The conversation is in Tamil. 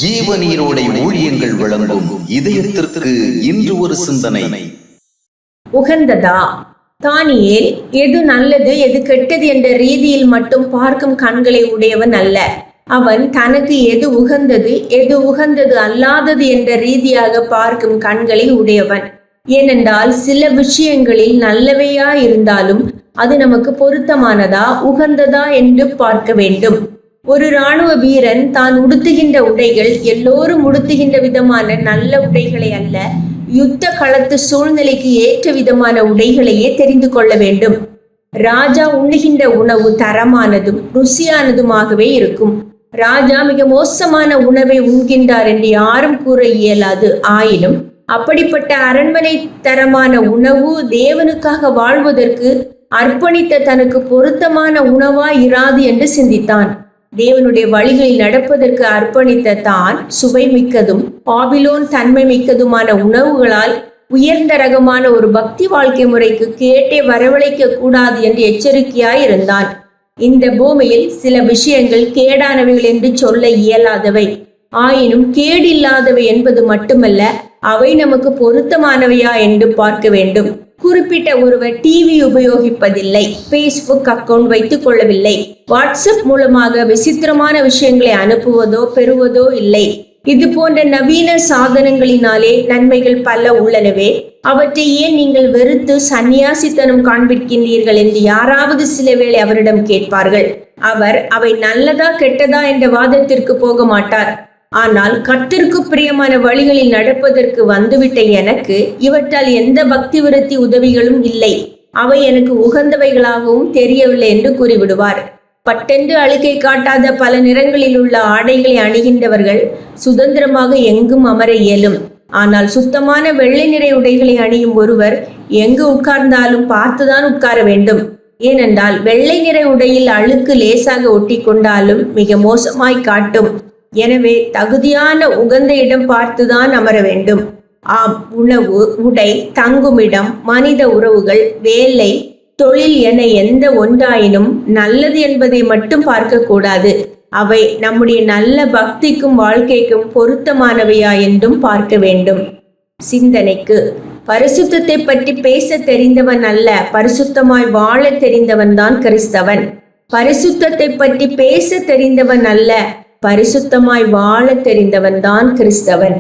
ஜீவநீரோடை ஊழியங்கள் வழங்கும் இதயத்திற்கு இன்று ஒரு சிந்தனை. உகந்ததா? தானியேல் எது நல்லது எது கெட்டது என்ற ரீதியில் மட்டும் பார்க்கும் கண்களை உடையவன் அல்ல. அவன் தனக்கு எது உகந்தது அல்லாதது என்ற ரீதியாக பார்க்கும் கண்களை உடையவன். ஏனென்றால் சில விஷயங்களில் நல்லவையா இருந்தாலும் அது நமக்கு பொருத்தமானதா உகந்ததா என்று பார்க்க வேண்டும். ஒரு இராணுவ வீரன் தான் உடுத்துகின்ற உடைகள் எல்லோரும் உடுத்துகின்ற விதமான நல்ல உடைகளை அல்ல, யுத்த களத்து சூழ்நிலைக்கு ஏற்ற விதமான உடைகளையே தெரிந்து கொள்ள வேண்டும். ராஜா உண்ணுகின்ற உணவு தரமானதும் ருசியானதுமாகவே இருக்கும். ராஜா மிக மோசமான உணவை உண்கின்றார் என்று யாரும் கூற இயலாது. ஆயினும் அப்படிப்பட்ட அரண்மனை தரமான உணவு தேவனுக்காக வாழ்வதற்கு அர்ப்பணித்த தனக்கு பொருத்தமான உணவாய் இராது என்று சிந்தித்தான். தேவனுடைய வழிகளில் நடப்பதற்கு அர்ப்பணித்த தான் சுவை மிக்கதும் பாபிலோன் தன்மை மிக்கதுமான உணவுகளால் உயர்ந்த ரகமான ஒரு பக்தி வாழ்க்கை முறைக்கு கேட்டே வரவழைக்க கூடாது என்று எச்சரிக்கையாய் இருந்தான். இந்த பூமியில் சில விஷயங்கள் கேடானவைகள் என்று சொல்ல இயலாதவை, ஆயினும் கேடில்லாதவை என்பது மட்டுமல்ல, அவை நமக்கு பொருத்தமானவையா என்று பார்க்க வேண்டும். குறிப்பிட்ட ஒருவர் டிவி உபயோகிப்பதில்லை, பேஸ்புக் அக்கவுண்ட் வைத்துக் கொள்ளவில்லை, வாட்ஸ்அப் மூலமாக விசித்திரமான விஷயங்களை அனுப்புவதோ பெறுவதோ இல்லை. இது போன்ற நவீன சாதனங்களினாலே நன்மைகள் பல உள்ளனவே, அவற்றை ஏன் நீங்கள் வெறுத்து சந்நியாசித்தனம் காண்பிக்கின்றீர்கள் என்று யாராவது சில வேளை அவரிடம் கேட்பார்கள். அவர் அவை நல்லதா கெட்டதா என்ற வாதத்திற்கு போக மாட்டார். ஆனால் கர்த்தருக்கு பிரியமான வழிகளில் நடப்பதற்கு வந்துவிட்ட எனக்கு இவற்றால் எந்த பக்தி விருத்தி உதவிகளும் இல்லை, அவை எனக்கு உகந்தவைகளாகவும் தெரியவில்லை என்று கூறிவிடுவார். பட்டென்று அழுகை காட்டாத பல நிறங்களில் உள்ள ஆடைகளை அணிகின்றவர்கள் சுதந்திரமாக எங்கும் அமர இயலும். ஆனால் சுத்தமான வெள்ளை நிறை உடைகளை அணியும் ஒருவர் எங்கு உட்கார்ந்தாலும் பார்த்துதான் உட்கார வேண்டும். ஏனென்றால் வெள்ளை நிற உடையில் அழுக்கு லேசாக ஒட்டி கொண்டாலும் மிக மோசமாய் காட்டும். எனவே தகுதியான உகந்த இடம் பார்த்துதான் அமர வேண்டும். ஆம், உணவு, உடை, தங்குமிடம், மனித உறவுகள், வேலை, தொழில் என எந்த ஒன்றாயினும் நல்லது என்பதை மட்டும் பார்க்க கூடாது. அவை நம்முடைய நல்ல பக்திக்கும் வாழ்க்கைக்கும் பொருத்தமானவையா என்றும் பார்க்க வேண்டும். சிந்தனைக்கு, பரிசுத்தத்தை பற்றி பேச தெரிந்தவன் அல்ல, பரிசுத்தமாய் வாழ தெரிந்தவன் தான் கிறிஸ்தவன். பரிசுத்தத்தை பற்றி பேச தெரிந்தவன் அல்ல, பரிசுத்தமாய் வாழ தெரிந்தவன் தான் கிறிஸ்தவன்.